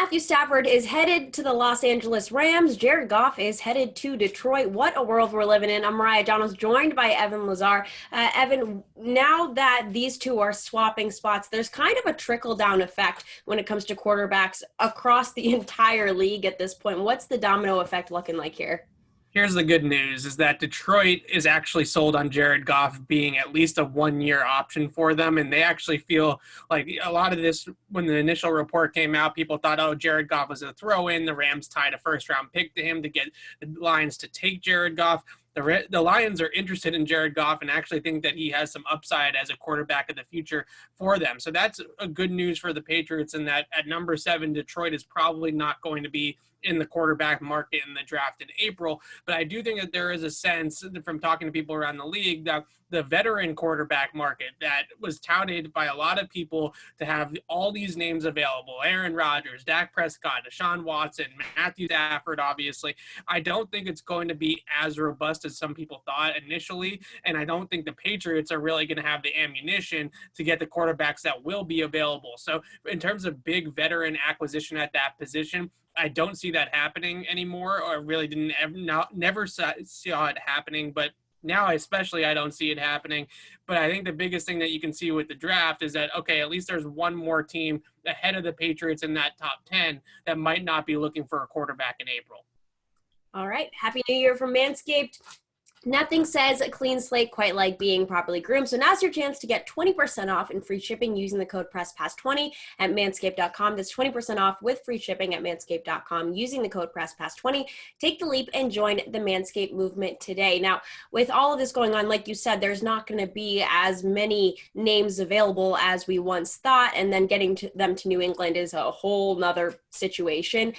Matthew Stafford is headed to the Los Angeles Rams. Jared Goff is headed to Detroit. What a world we're living in. I'm Mariah, Janos, joined by Evan Lazar. Evan, now that these two are swapping spots, there's kind of a trickle-down effect when it comes to quarterbacks across the entire league at this point. What's the domino effect looking like here? Here's the good news is that Detroit is actually sold on Jared Goff being at least a one-year option for them. And they actually feel like a lot of this, when the initial report came out, people thought, oh, Jared Goff was a throw-in. The Rams tied a first-round pick to him to get the Lions to take Jared Goff. The Lions are interested in Jared Goff and actually think that he has some upside as a quarterback of the future for them. So that's a good news for the Patriots, in that at number 7, Detroit is probably not going to be in the quarterback market in the draft in April. But I do think that there is a sense from talking to people around the league that the veteran quarterback market that was touted by a lot of people to have all these names available, Aaron Rodgers, Dak Prescott, Deshaun Watson, Matthew Stafford, obviously, I don't think it's going to be as robust as some people thought initially. And I don't think the Patriots are really going to have the ammunition to get the quarterbacks that will be available. So in terms of big veteran acquisition at that position, I don't see that happening anymore, or really never saw it happening. But now especially, I don't see it happening. But I think the biggest thing that you can see with the draft is that, okay, at least there's one more team ahead of the Patriots in that top 10 that might not be looking for a quarterback in April. All right. Happy New Year from Manscaped. Nothing says a clean slate quite like being properly groomed. So now's your chance to get 20% off and free shipping using the code PRESSPASS20 at manscaped.com. That's 20% off with free shipping at manscaped.com using the code PRESSPASS20. Take the leap and join the Manscaped movement today. Now, with all of this going on, like you said, there's not going to be as many names available as we once thought, and then getting them to New England is a whole nother situation.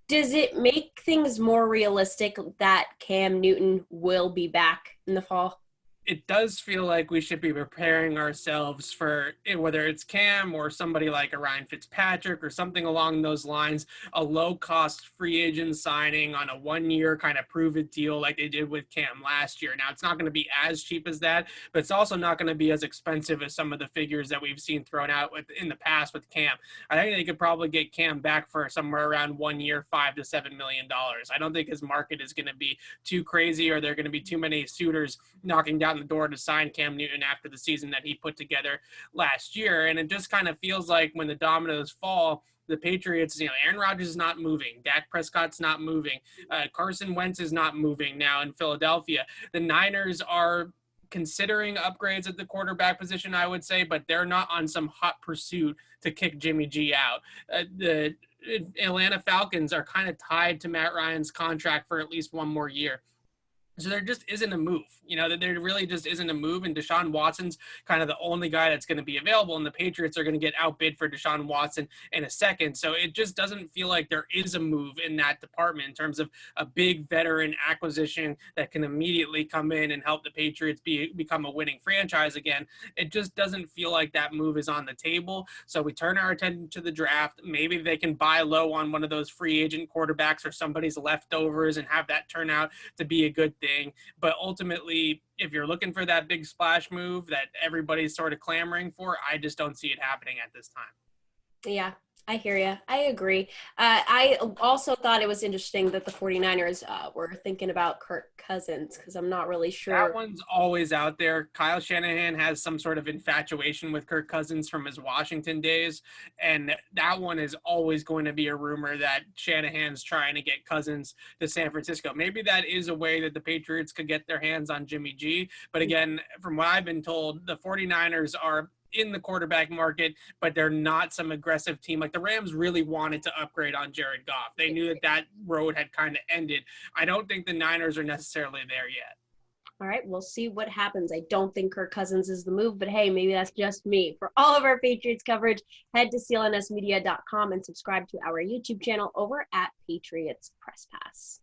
Does it make things more realistic that Cam Newton will be back in the fall? It does feel like we should be preparing ourselves for, whether it's Cam or somebody like a Ryan Fitzpatrick or something along those lines, a low-cost free agent signing on a one-year kind of prove-it deal like they did with Cam last year. Now, it's not going to be as cheap as that, but it's also not going to be as expensive as some of the figures that we've seen thrown out in the past with Cam. I think they could probably get Cam back for somewhere around 1 year, $5 to $7 million. I don't think his market is going to be too crazy, or there are going to be too many suitors knocking down the door to sign Cam Newton after the season that he put together last year. And it just kind of feels like when the dominoes fall, the Patriots, Aaron Rodgers is not moving. Dak Prescott's not moving. Carson Wentz is not moving now in Philadelphia. The Niners are considering upgrades at the quarterback position, I would say, but they're not on some hot pursuit to kick Jimmy G out. The Atlanta Falcons are kind of tied to Matt Ryan's contract for at least one more year. So there just isn't a move, there really just isn't a move. And Deshaun Watson's kind of the only guy that's going to be available. And the Patriots are going to get outbid for Deshaun Watson in a second. So it just doesn't feel like there is a move in that department in terms of a big veteran acquisition that can immediately come in and help the Patriots become a winning franchise again. It just doesn't feel like that move is on the table. So we turn our attention to the draft. Maybe they can buy low on one of those free agent quarterbacks or somebody's leftovers and have that turn out to be a good thing. But ultimately, if you're looking for that big splash move that everybody's sort of clamoring for, I just don't see it happening at this time. Yeah, I hear you. I agree. I also thought it was interesting that the 49ers were thinking about Kirk Cousins, because I'm not really sure. That one's always out there. Kyle Shanahan has some sort of infatuation with Kirk Cousins from his Washington days, and that one is always going to be a rumor that Shanahan's trying to get Cousins to San Francisco. Maybe that is a way that the Patriots could get their hands on Jimmy G, but again, from what I've been told, the 49ers are in the quarterback market, but they're not some aggressive team. Like the Rams really wanted to upgrade on Jared Goff. They knew that road had kind of ended. I don't think the Niners are necessarily there yet. All right, we'll see what happens. I don't think Kirk Cousins is the move, but hey, maybe that's just me. For all of our Patriots coverage, head to clnsmedia.com and subscribe to our YouTube channel over at Patriots Press Pass.